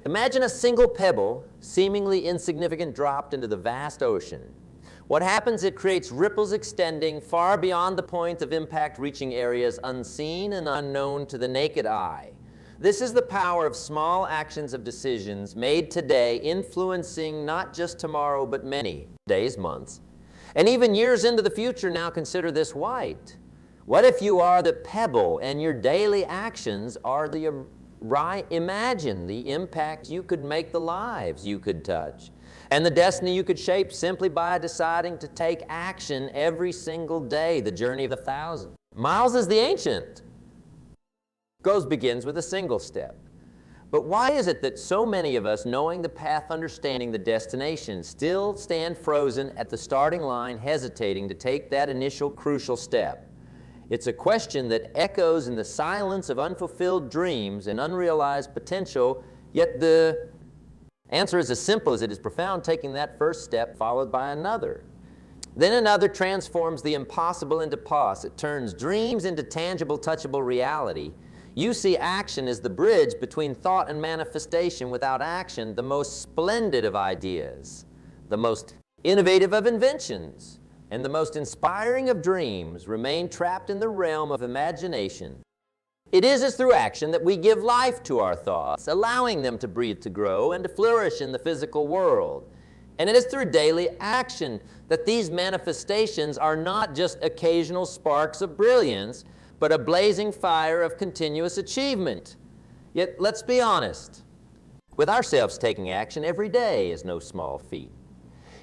Imagine a single pebble, seemingly insignificant, dropped into the vast ocean. What happens? It creates ripples extending far beyond the point of impact, reaching areas unseen and unknown to the naked eye. This is the power of small actions of decisions made today, influencing not just tomorrow, but many days, months, and even years into the future. Now consider this white. What if you are the pebble and your daily actions are the imagine the impact you could make, the lives you could touch, and the destiny you could shape simply by deciding to take action every single day. The journey of the 1,000 miles is the ancient. Begins with a single step. But why is it that so many of us, knowing the path, understanding the destination, still stand frozen at the starting line, hesitating to take that initial crucial step? It's a question that echoes in the silence of unfulfilled dreams and unrealized potential, yet the answer is as simple as it is profound, taking that first step followed by another. Then another transforms the impossible into pos. It turns dreams into tangible, touchable reality. You see action as the bridge between thought and manifestation. Without action, the most splendid of ideas, the most innovative of inventions, and the most inspiring of dreams remain trapped in the realm of imagination. It is as through action that we give life to our thoughts, allowing them to breathe, to grow, and to flourish in the physical world. And it is through daily action that these manifestations are not just occasional sparks of brilliance, but a blazing fire of continuous achievement. Yet, let's be honest, with ourselves, taking action every day is no small feat.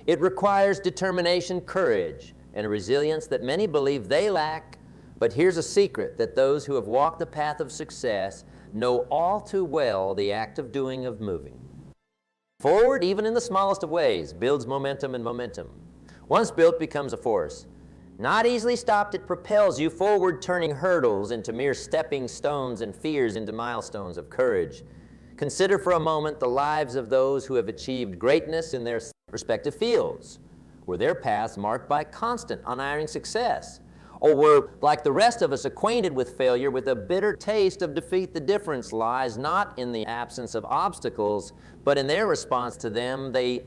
It requires determination, courage, and a resilience that many believe they lack. But here's a secret that those who have walked the path of success know all too well: the act of doing, of moving forward, even in the smallest of ways, builds momentum, and momentum, once built, becomes a force. Not easily stopped, it propels you forward, turning hurdles into mere stepping stones and fears into milestones of courage. Consider for a moment the lives of those who have achieved greatness in their respective fields. Were their paths marked by constant, unerring success? Or were, like the rest of us, acquainted with failure with a bitter taste of defeat? The difference lies not in the absence of obstacles, but in their response to them. They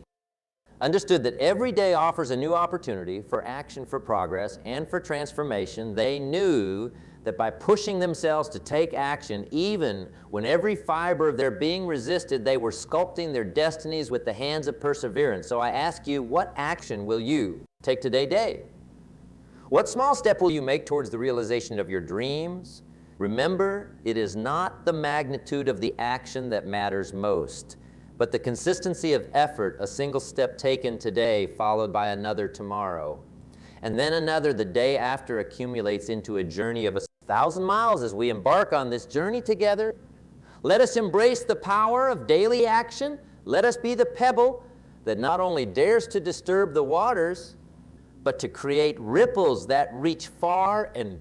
understood that every day offers a new opportunity for action, for progress, and for transformation. They knew that by pushing themselves to take action, even when every fiber of their being resisted, they were sculpting their destinies with the hands of perseverance. So I ask you, what action will you take today? What small step will you make towards the realization of your dreams? Remember, it is not the magnitude of the action that matters most, but the consistency of effort, a single step taken today followed by another tomorrow. And then another the day after accumulates into a journey of 1,000 miles. As we embark on this journey together, let us embrace the power of daily action. Let us be the pebble that not only dares to disturb the waters, but to create ripples that reach far and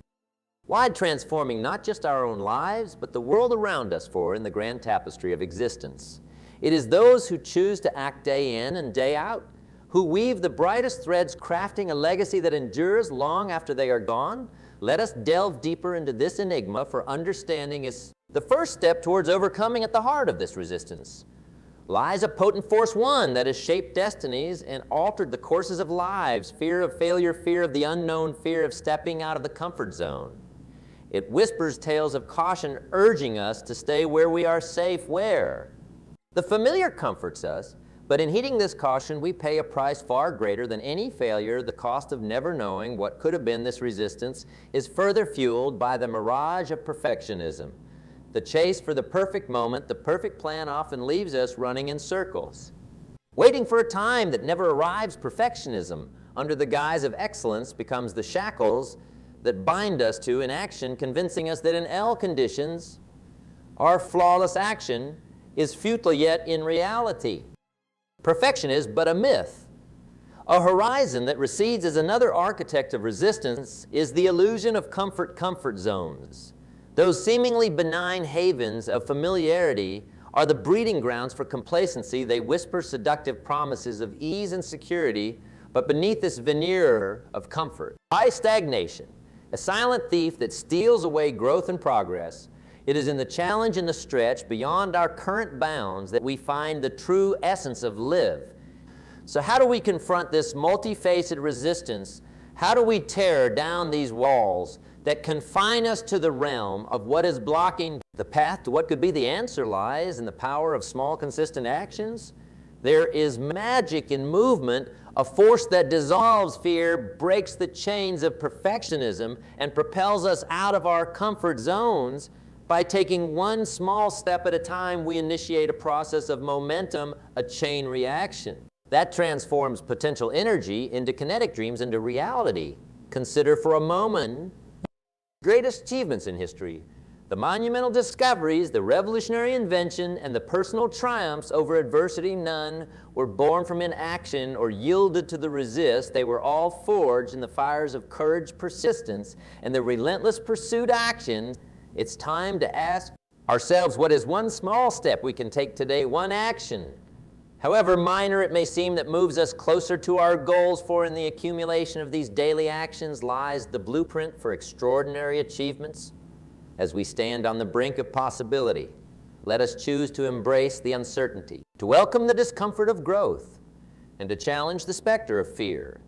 wide, transforming not just our own lives, but the world around us, for in the grand tapestry of existence, it is those who choose to act day in and day out, who weave the brightest threads, crafting a legacy that endures long after they are gone. Let us delve deeper into this enigma, for understanding is the first step towards overcoming. At the heart of this resistance lies a potent force, one that has shaped destinies and altered the courses of lives: fear of failure, fear of the unknown, fear of stepping out of the comfort zone. It whispers tales of caution, urging us to stay where we are safe. Where? The familiar comforts us, but in heeding this caution, we pay a price far greater than any failure. The cost of never knowing what could have been. This resistance is further fueled by the mirage of perfectionism. The chase for the perfect moment, the perfect plan, often leaves us running in circles, waiting for a time that never arrives. Perfectionism, under the guise of excellence, becomes the shackles that bind us to inaction, convincing us that in all conditions, our flawless action is futile. Yet in reality, perfection is but a myth. A horizon that recedes as another architect of resistance is the illusion of comfort zones. Those seemingly benign havens of familiarity are the breeding grounds for complacency. They whisper seductive promises of ease and security, but beneath this veneer of comfort lies stagnation, a silent thief that steals away growth and progress. It is in the challenge and the stretch beyond our current bounds that we find the true essence of live. So how do we confront this multifaceted resistance? How do we tear down these walls that confine us to the realm of what is blocking the path to what could be the answer lies in the power of small, consistent actions? There is magic in movement, a force that dissolves fear, breaks the chains of perfectionism, and propels us out of our comfort zones. By taking one small step at a time, we initiate a process of momentum, a chain reaction. That transforms potential energy into kinetic dreams into reality. Consider for a moment greatest achievements in history. The monumental discoveries, the revolutionary invention, and the personal triumphs over adversity, none were born from inaction or yielded to the resist. They were all forged in the fires of courage, persistence, and the relentless pursuit action. It's time to ask ourselves, what is one small step we can take today, one action, however minor it may seem, that moves us closer to our goals? For in the accumulation of these daily actions lies the blueprint for extraordinary achievements. As we stand on the brink of possibility, let us choose to embrace the uncertainty, to welcome the discomfort of growth, and to challenge the specter of fear.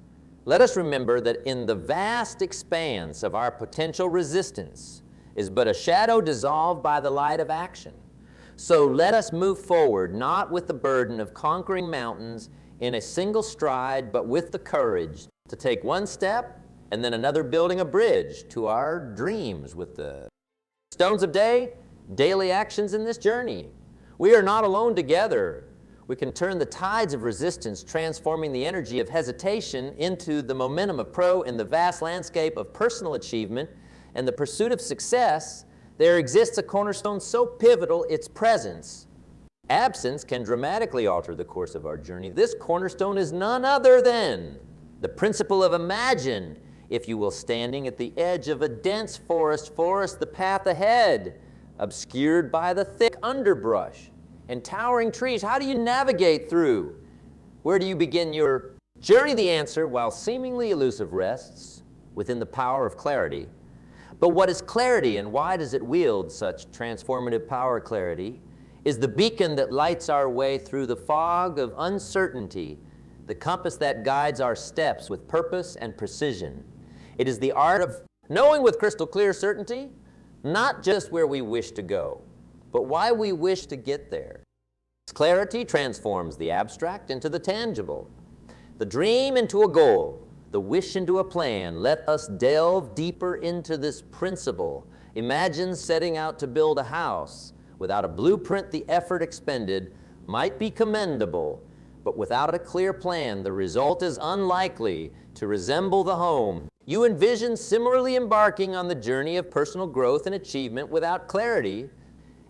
Let us remember that in the vast expanse of our potential resistance is but a shadow dissolved by the light of action. So let us move forward, not with the burden of conquering mountains in a single stride, but with the courage to take one step and then another, building a bridge to our dreams with the stones of day, daily actions in this journey. We are not alone together. We can turn the tides of resistance, transforming the energy of hesitation into the momentum of in the vast landscape of personal achievement and the pursuit of success. There exists a cornerstone so pivotal, its presence. Absence can dramatically alter the course of our journey. This cornerstone is none other than the principle of imagine, if you will, standing at the edge of a dense forest, the path ahead, obscured by the thick underbrush and towering trees. How do you navigate through? Where do you begin your journey? The answer, while seemingly elusive, rests within the power of clarity. But what is clarity, and why does it wield such transformative power? Clarity is the beacon that lights our way through the fog of uncertainty, the compass that guides our steps with purpose and precision. It is the art of knowing with crystal clear certainty, not just where we wish to go, but why we wish to get there. Clarity transforms the abstract into the tangible, the dream into a goal, the wish into a plan. Let us delve deeper into this principle. Imagine setting out to build a house. Without a blueprint, the effort expended might be commendable, but without a clear plan, the result is unlikely to resemble the home you envision. Similarly, embarking on the journey of personal growth and achievement without clarity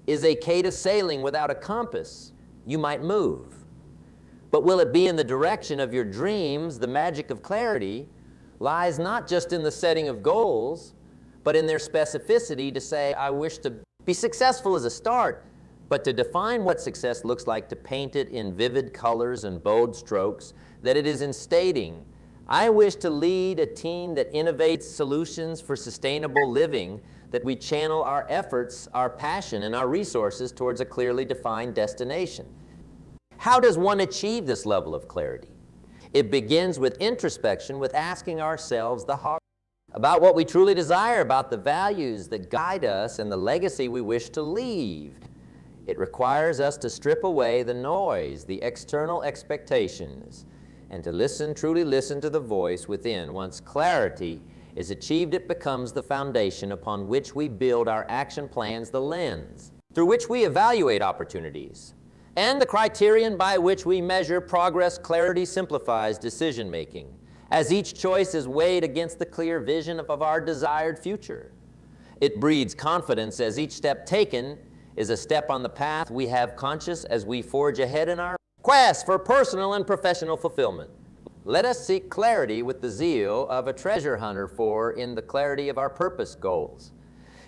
is akin to sailing without a compass. You might move, but will it be in the direction of your dreams? The magic of clarity lies not just in the setting of goals, but in their specificity. To say, I wish to be successful as a start, but to define what success looks like, to paint it in vivid colors and bold strokes, that it is in stating, I wish to lead a team that innovates solutions for sustainable living, that we channel our efforts, our passion, and our resources towards a clearly defined destination. How does one achieve this level of clarity? It begins with introspection, with asking ourselves the hard about what we truly desire, about the values that guide us and the legacy we wish to leave. It requires us to strip away the noise, the external expectations, and to listen, truly listen to the voice within. Once clarity is achieved, it becomes the foundation upon which we build our action plans, the lens through which we evaluate opportunities, and the criterion by which we measure progress. Clarity simplifies decision-making, as each choice is weighed against the clear vision of our desired future. It breeds confidence, as each step taken is a step on the path we have conscious as we forge ahead in our quest for personal and professional fulfillment. Let us seek clarity with the zeal of a treasure hunter, for in the clarity of our purpose, goals,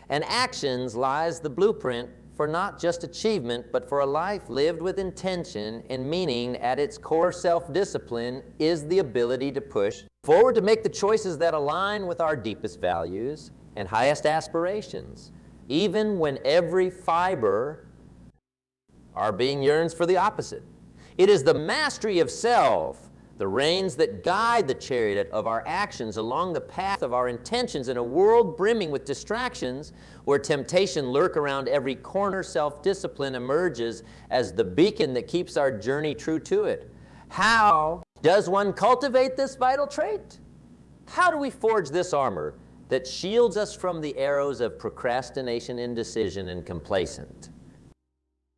and actions lies the blueprint for not just achievement, but for a life lived with intention and meaning. At its core, self-discipline is the ability to push forward, to make the choices that align with our deepest values and highest aspirations. even when every fiber our being yearns for the opposite. It is the mastery of self, the reins that guide the chariot of our actions along the path of our intentions in a world brimming with distractions where temptation lurk around every corner. Self-discipline emerges as the beacon that keeps our journey true to it. How does one cultivate this vital trait? How do we forge this armor that shields us from the arrows of procrastination, indecision, and complacent?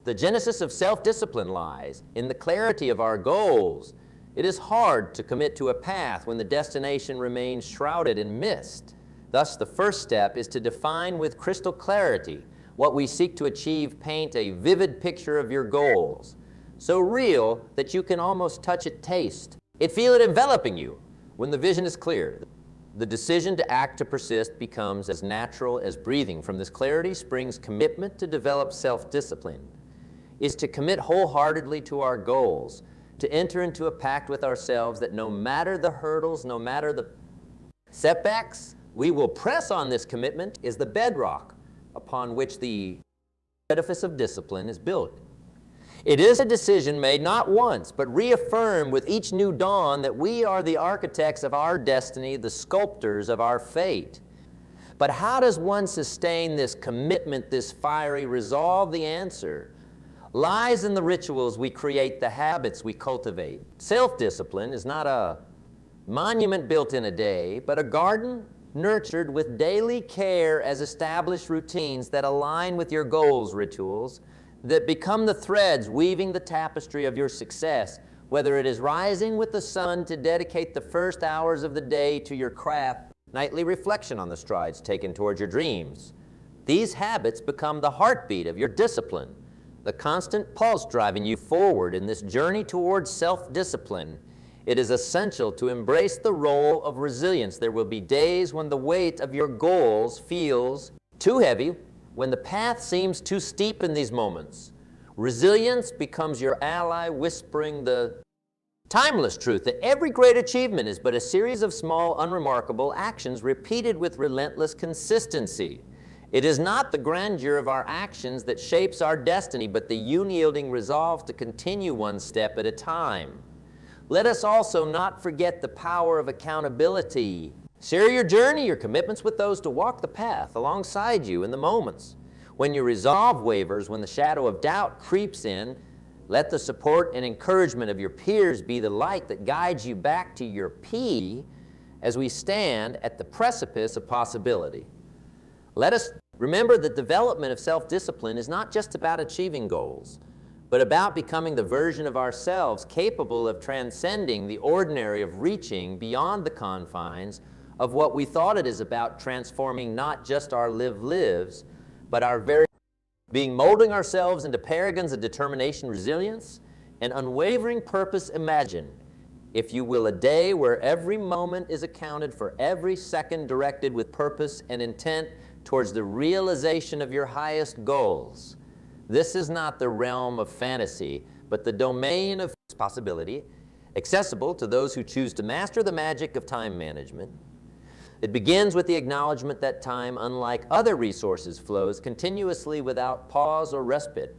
The genesis of self-discipline lies in the clarity of our goals. It is hard to commit to a path when the destination remains shrouded in mist. Thus, the first step is to define with crystal clarity what we seek to achieve. Paint a vivid picture of your goals, so real that you can almost touch it, taste it, feel it enveloping you. When the vision is clear, the decision to act, to persist, becomes as natural as breathing. From this clarity springs commitment to develop self-discipline, is to commit wholeheartedly to our goals, to enter into a pact with ourselves that no matter the hurdles, no matter the setbacks, we will press on. This commitment is the bedrock upon which the edifice of discipline is built. It is a decision made not once, but reaffirmed with each new dawn that we are the architects of our destiny, the sculptors of our fate. But how does one sustain this commitment, this fiery resolve? The answer lies in the rituals we create, the habits we cultivate. Self-discipline is not a monument built in a day, but a garden nurtured with daily care as established routines that align with your goals. Rituals that become the threads weaving the tapestry of your success, whether it is rising with the sun to dedicate the first hours of the day to your craft, nightly reflection on the strides taken towards your dreams. These habits become the heartbeat of your discipline, the constant pulse driving you forward in this journey towards self-discipline. It is essential to embrace the role of resilience. There will be days when the weight of your goals feels too heavy, when the path seems too steep. In these moments, resilience becomes your ally, whispering the timeless truth that every great achievement is but a series of small, unremarkable actions repeated with relentless consistency. It is not the grandeur of our actions that shapes our destiny, but the unyielding resolve to continue one step at a time. Let us also not forget the power of accountability. Share your journey, your commitments with those to walk the path alongside you in the moments when your resolve wavers, when the shadow of doubt creeps in. Let the support and encouragement of your peers be the light that guides you back to your P as we stand at the precipice of possibility. Let us remember that development of self-discipline is not just about achieving goals, but about becoming the version of ourselves capable of transcending the ordinary, of reaching beyond the confines of what we thought. It is about transforming not just our lives, but our very being, molding ourselves into paragons of determination, resilience, and unwavering purpose. Imagine, if you will, a day where every moment is accounted for, every second directed with purpose and intent towards the realization of your highest goals. This is not the realm of fantasy, but the domain of possibility, accessible to those who choose to master the magic of time management. It begins with the acknowledgement that time, unlike other resources, flows continuously without pause or respite.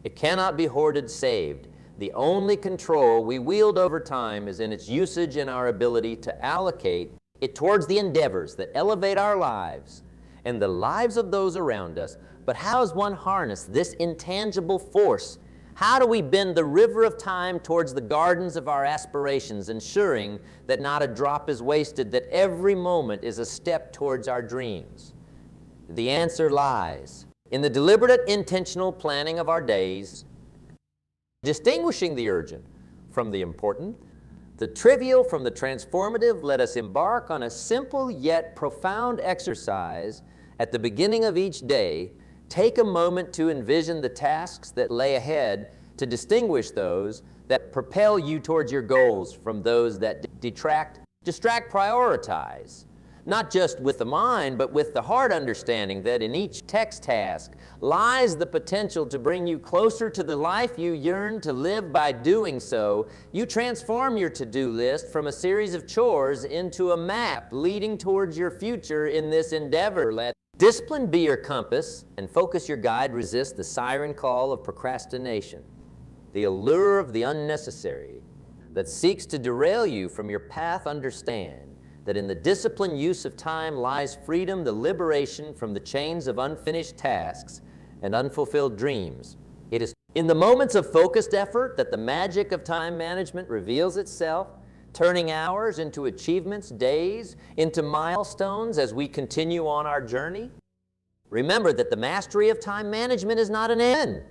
It cannot be hoarded, saved. The only control we wield over time is in its usage and our ability to allocate it towards the endeavors that elevate our lives and the lives of those around us. But how does one harness this intangible force? How do we bend the river of time towards the gardens of our aspirations, ensuring that not a drop is wasted, that every moment is a step towards our dreams? The answer lies in the deliberate, intentional planning of our days, distinguishing the urgent from the important, the trivial from the transformative. Let us embark on a simple yet profound exercise at the beginning of each day. Take a moment to envision the tasks that lay ahead, to distinguish those that propel you towards your goals from those that distract, prioritize. Not just with the mind, but with the heart, understanding that in each text task lies the potential to bring you closer to the life you yearn to live. By doing so, you transform your to-do list from a series of chores into a map leading towards your future. In this endeavor, let Discipline be your compass, and focus your guide. Resist the siren call of procrastination, the allure of the unnecessary that seeks to derail you from your path. Understand that in the disciplined use of time lies freedom, the liberation from the chains of unfinished tasks and unfulfilled dreams. It is in the moments of focused effort that the magic of time management reveals itself, turning hours into achievements, days into milestones as we continue on our journey. Remember that the mastery of time management is not an end,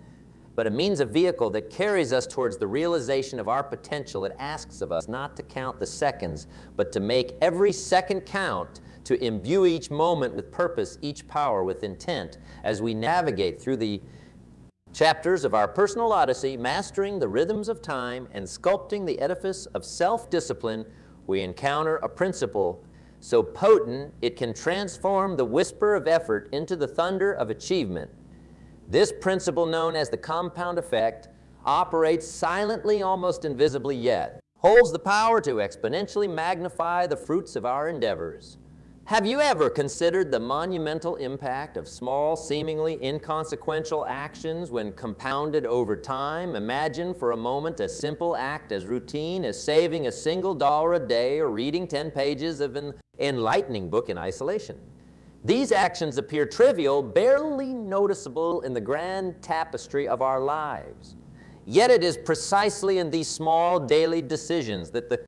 but a means, a vehicle that carries us towards the realization of our potential. It asks of us not to count the seconds, but to make every second count, to imbue each moment with purpose, each power with intent, as we navigate through the chapters of our personal odyssey, mastering the rhythms of time and sculpting the edifice of self-discipline. We encounter a principle so potent it can transform the whisper of effort into the thunder of achievement. This principle, known as the compound effect, operates silently, almost invisibly, yet holds the power to exponentially magnify the fruits of our endeavors. Have you ever considered the monumental impact of small, seemingly inconsequential actions when compounded over time? Imagine for a moment a simple act as routine as saving a single dollar a day or reading 10 pages of an enlightening book in isolation. These actions appear trivial, barely noticeable in the grand tapestry of our lives. Yet it is precisely in these small daily decisions that the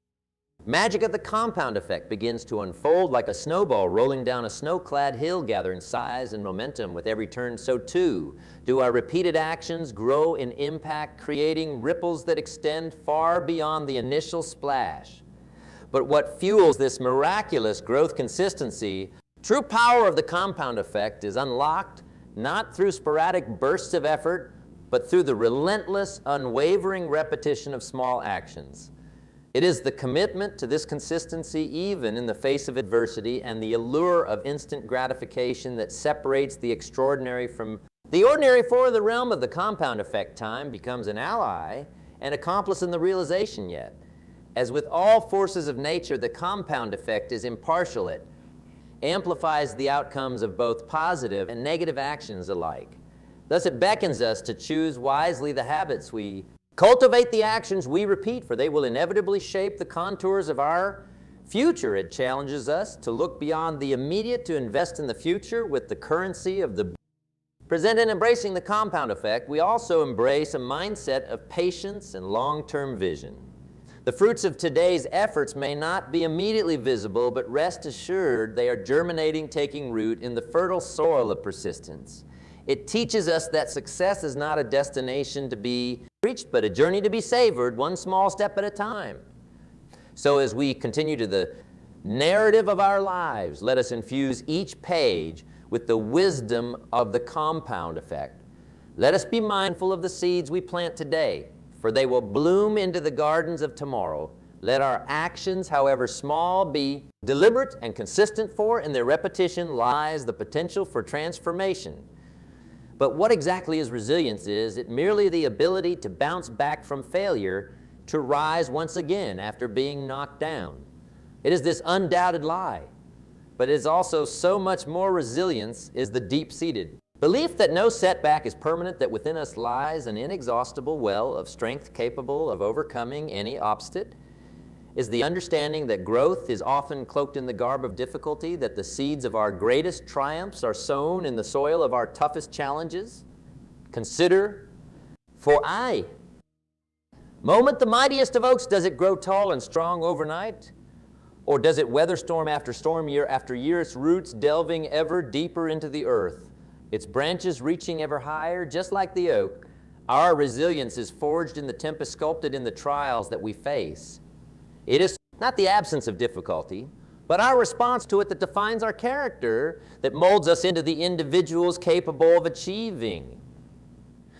magic of the compound effect begins to unfold. Like a snowball rolling down a snow-clad hill, gathering size and momentum with every turn, so too do our repeated actions grow in impact, creating ripples that extend far beyond the initial splash. But what fuels this miraculous growth consistency, true power of the compound effect, is unlocked not through sporadic bursts of effort, but through the relentless, unwavering repetition of small actions. It is the commitment to this consistency, even in the face of adversity, and the allure of instant gratification that separates the extraordinary from the ordinary. For the realm of the compound effect, time becomes an ally, an accomplice in the realization. Yet, as with all forces of nature, the compound effect is impartial. It amplifies the outcomes of both positive and negative actions alike. Thus, it beckons us to choose wisely the habits we cultivate, the actions we repeat, for they will inevitably shape the contours of our future. It challenges us to look beyond the immediate, to invest in the future with the currency of the present. In embracing the compound effect, we also embrace a mindset of patience and long-term vision. The fruits of today's efforts may not be immediately visible, but rest assured they are germinating, taking root in the fertile soil of persistence. It teaches us that success is not a destination to be reached, but a journey to be savored, one small step at a time. So as we continue to the narrative of our lives, let us infuse each page with the wisdom of the compound effect. Let us be mindful of the seeds we plant today, for they will bloom into the gardens of tomorrow. Let our actions, however small, be deliberate and consistent, for in their repetition lies the potential for transformation. But what exactly is resilience? Is it merely the ability to bounce back from failure, to rise once again after being knocked down? It is this undoubted lie, but it is also so much more. Resilience is the deep-seated belief that no setback is permanent, that within us lies an inexhaustible well of strength capable of overcoming any obstacle. Is the understanding that growth is often cloaked in the garb of difficulty, that the seeds of our greatest triumphs are sown in the soil of our toughest challenges. Consider, for aye, moment the mightiest of oaks, does it grow tall and strong overnight? Or does it weather storm after storm, year after year, its roots delving ever deeper into the earth, its branches reaching ever higher? Just like the oak, our resilience is forged in the tempest, sculpted in the trials that we face. It is not the absence of difficulty, but our response to it that defines our character, that molds us into the individuals capable of achieving.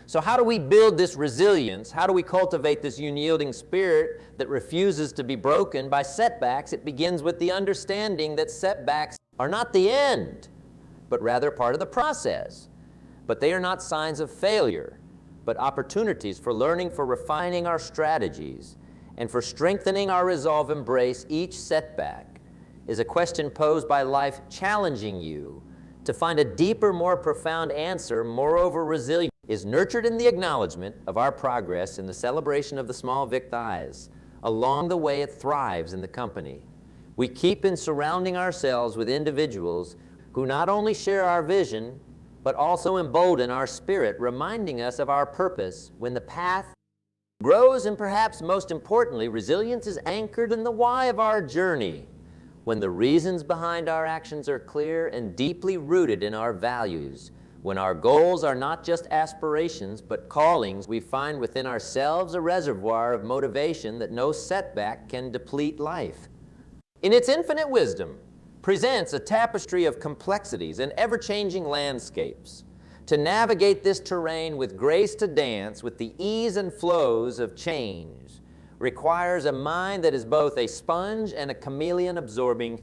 So how do we build this resilience? How do we cultivate this unyielding spirit that refuses to be broken by setbacks? It begins with the understanding that setbacks are not the end, but rather part of the process. But they are not signs of failure, but opportunities for learning, for refining our strategies, and for strengthening our resolve. Embrace each setback is a question posed by life, challenging you to find a deeper, more profound answer. Moreover, resilience is nurtured in the acknowledgement of our progress in the celebration of the small victories. Along the way, it thrives in the company. We keep in surrounding ourselves with individuals who not only share our vision, but also embolden our spirit, reminding us of our purpose when the path grows. And perhaps most importantly, resilience is anchored in the why of our journey, when the reasons behind our actions are clear and deeply rooted in our values, when our goals are not just aspirations but callings. We find within ourselves a reservoir of motivation that no setback can deplete. Life, in its infinite wisdom, presents a tapestry of complexities and ever-changing landscapes. To navigate this terrain with grace, to dance with the ease and flows of change, requires a mind that is both a sponge and a chameleon, absorbing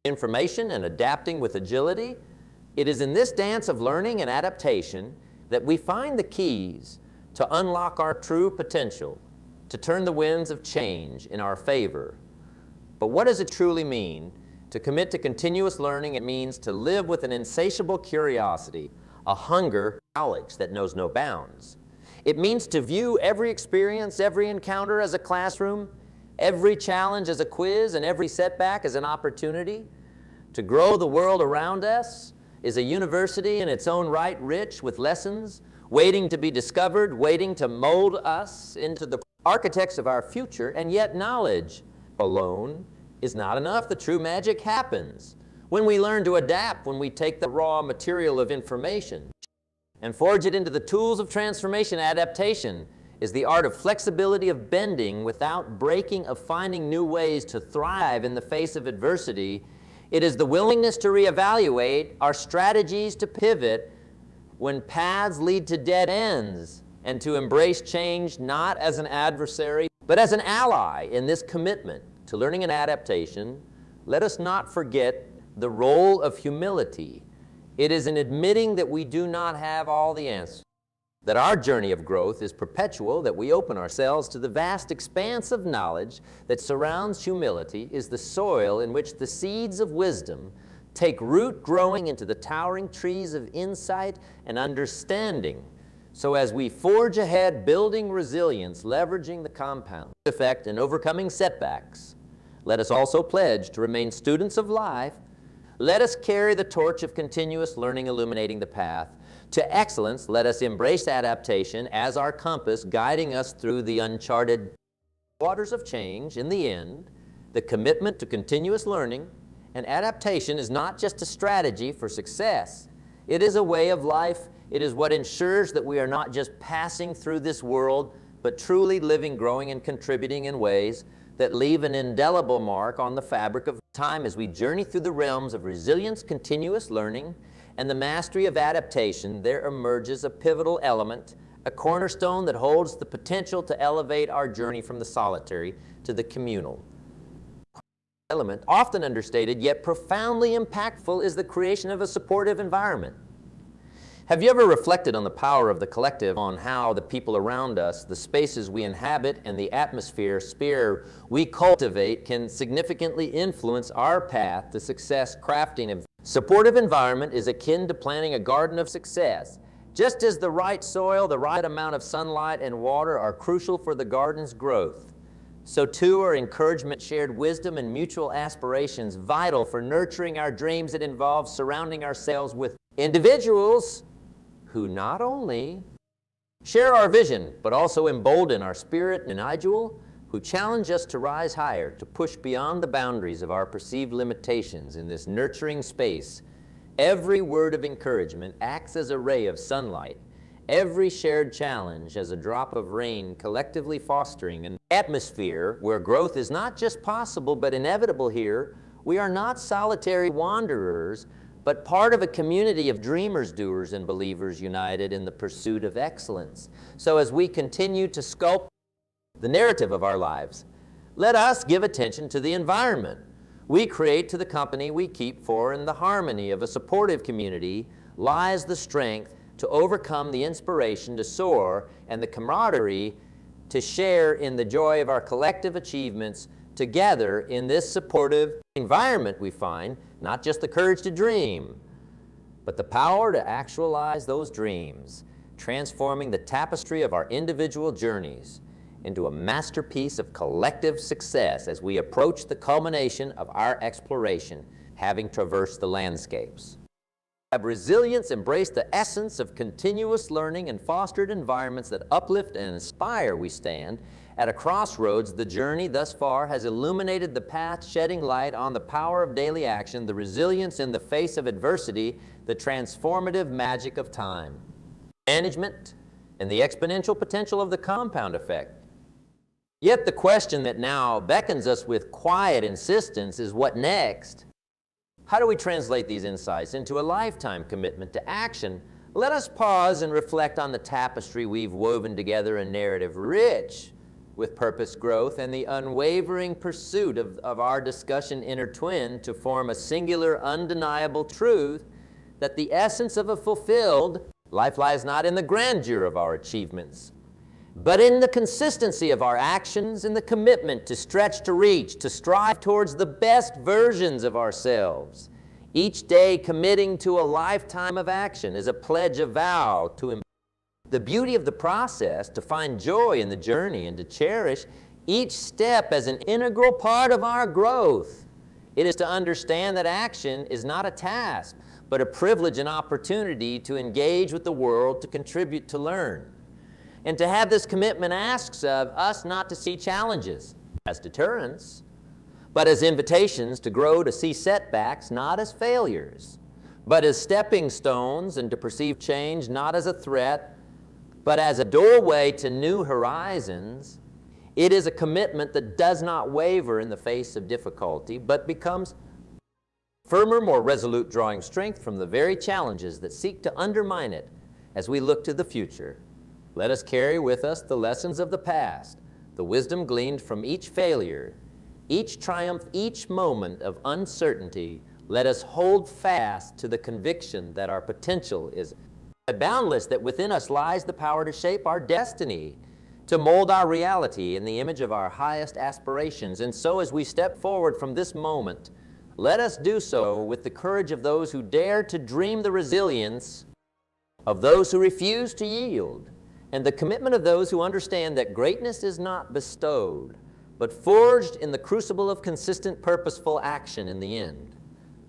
information and adapting with agility. It is in this dance of learning and adaptation that we find the keys to unlock our true potential, to turn the winds of change in our favor. But what does it truly mean to commit to continuous learning? It means to live with an insatiable curiosity, a hunger for knowledge that knows no bounds. It means to view every experience, every encounter as a classroom, every challenge as a quiz, and every setback as an opportunity. To grow the world around us is a university in its own right, rich with lessons, waiting to be discovered, waiting to mold us into the architects of our future. And yet knowledge alone is not enough. The true magic happens when we learn to adapt, when we take the raw material of information and forge it into the tools of transformation. Adaptation is the art of flexibility, of bending without breaking, of finding new ways to thrive in the face of adversity. It is the willingness to reevaluate our strategies, to pivot when paths lead to dead ends, and to embrace change not as an adversary, but as an ally in this commitment to learning and adaptation. Let us not forget the role of humility. It is in admitting that we do not have all the answers, that our journey of growth is perpetual, that we open ourselves to the vast expanse of knowledge that surrounds humility, is the soil in which the seeds of wisdom take root, growing into the towering trees of insight and understanding. So as we forge ahead, building resilience, leveraging the compound effect and overcoming setbacks, let us also pledge to remain students of life. Let us carry the torch of continuous learning, illuminating the path to excellence. Let us embrace adaptation as our compass, guiding us through the uncharted waters of change. In the end, the commitment to continuous learning and adaptation is not just a strategy for success. It is a way of life. It is what ensures that we are not just passing through this world, but truly living, growing, and contributing in ways that leave an indelible mark on the fabric of time. As we journey through the realms of resilience, continuous learning, and the mastery of adaptation, there emerges a pivotal element, a cornerstone that holds the potential to elevate our journey from the solitary to the communal. Element, often understated yet profoundly impactful, is the creation of a supportive environment. Have you ever reflected on the power of the collective, on how the people around us, the spaces we inhabit, and the atmosphere we cultivate can significantly influence our path to success? Crafting a supportive environment is akin to planting a garden of success. Just as the right soil, the right amount of sunlight and water are crucial for the garden's growth, so too are encouragement, shared wisdom, and mutual aspirations vital for nurturing our dreams. It involves surrounding ourselves with individuals who not only share our vision, but also embolden our spirit, and individuals who challenge us to rise higher, to push beyond the boundaries of our perceived limitations. In this nurturing space, every word of encouragement acts as a ray of sunlight, every shared challenge as a drop of rain, collectively fostering an atmosphere where growth is not just possible, but inevitable. Here, we are not solitary wanderers, but part of a community of dreamers, doers, and believers united in the pursuit of excellence. So as we continue to sculpt the narrative of our lives, let us give attention to the environment we create, to the company we keep, for in the harmony of a supportive community lies the strength to overcome, the inspiration to soar, and the camaraderie to share in the joy of our collective achievements. Together in this supportive environment, we find not just the courage to dream, but the power to actualize those dreams, transforming the tapestry of our individual journeys into a masterpiece of collective success as we approach the culmination of our exploration, having traversed the landscapes. Have resilience embraced the essence of continuous learning and fostered environments that uplift and inspire, we stand at a crossroads. The journey thus far has illuminated the path, shedding light on the power of daily action, the resilience in the face of adversity, the transformative magic of time, management, and the exponential potential of the compound effect. Yet the question that now beckons us with quiet insistence is, what next? How do we translate these insights into a lifetime commitment to action? Let us pause and reflect on the tapestry we've woven together, a narrative rich with purpose, growth, and the unwavering pursuit of our discussion intertwined to form a singular, undeniable truth that the essence of a fulfilled life lies not in the grandeur of our achievements, but in the consistency of our actions, in the commitment to stretch, to reach, to strive towards the best versions of ourselves. Each day committing to a lifetime of action is a pledge, a vow to the beauty of the process, to find joy in the journey, and to cherish each step as an integral part of our growth. It is to understand that action is not a task, but a privilege and opportunity to engage with the world, to contribute, to learn. And to have this commitment asks of us not to see challenges as deterrents, but as invitations to grow, to see setbacks not as failures, but as stepping stones, and to perceive change not as a threat, but as a doorway to new horizons. It is a commitment that does not waver in the face of difficulty, but becomes firmer, more resolute, drawing strength from the very challenges that seek to undermine it as we look to the future. Let us carry with us the lessons of the past, the wisdom gleaned from each failure, each triumph, each moment of uncertainty. Let us hold fast to the conviction that our potential is boundless, that within us lies the power to shape our destiny, to mold our reality in the image of our highest aspirations. And so as we step forward from this moment, let us do so with the courage of those who dare to dream, the resilience of those who refuse to yield, and the commitment of those who understand that greatness is not bestowed, but forged in the crucible of consistent, purposeful action in the end.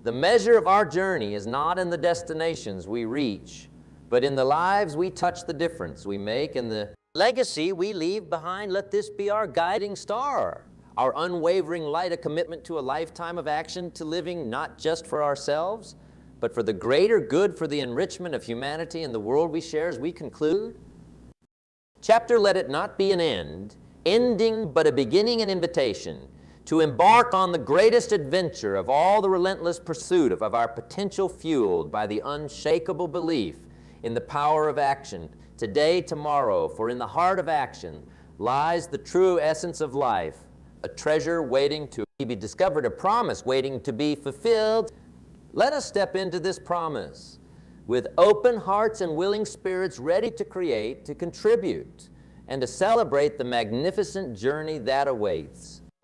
The measure of our journey is not in the destinations we reach, but in the lives we touch, the difference we make, and the legacy we leave behind. Let this be our guiding star, our unwavering light, a commitment to a lifetime of action, to living not just for ourselves, but for the greater good, for the enrichment of humanity and the world we share. As we conclude, chapter, let it not be an end, ending but a beginning and invitation to embark on the greatest adventure of all, the relentless pursuit of our potential, fueled by the unshakable belief in the power of action, today, tomorrow. For in the heart of action lies the true essence of life, a treasure waiting to be discovered, a promise waiting to be fulfilled. Let us step into this promise with open hearts and willing spirits, ready to create, to contribute, and to celebrate the magnificent journey that awaits.